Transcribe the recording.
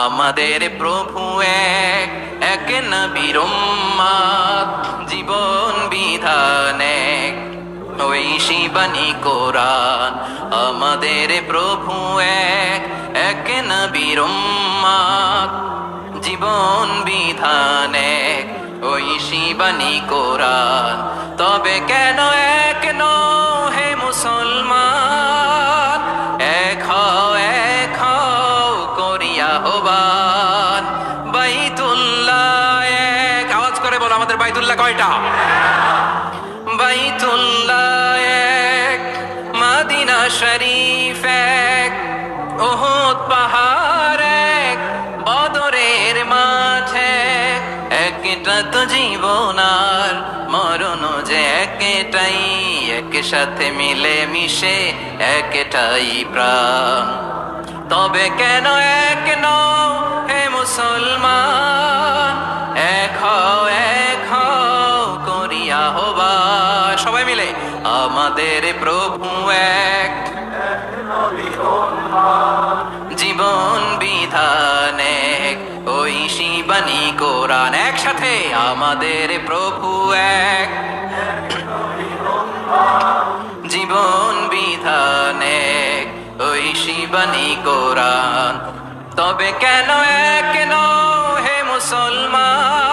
আমাদের প্রভু এক, এক নবীর উম্মত, জীবন বিধান এক, ওই শিবানী কোরআন। আমাদের প্রভু এক, এক নবীর উম্মত, জীবন বিধান এক, ওই শিবানী কোরআন। তবে কেন এক নও হে মুসলমান, এক হও করিয়া আহ্বান। বাইতুল্লাহ এক, আওয়াজ করে বলো আমাদের বাইতুল্লাহ কয়টা? বাইতুল্লাহ এক, মদিনা শরীফ এক, উহুদ পাহাড় এক, বদরের মাঠ এক। একটা তো জীবন আর মরণ যে একটাই, একসাথে মিলে মিশে একটাই প্রাণ। তবে কেন এক নও হে মুসলমান, এক হও করিয়া আহ্বান। সবাই মিলে আমাদের প্রভু এক, জীবন বিধান এক, ওই শিবানী কোরআন। একসাথে আমাদের প্রভু এক, জীবন বিধান এক, ওই শিবানী কোরআন। তবে কেন এক নও হে মুসলমান,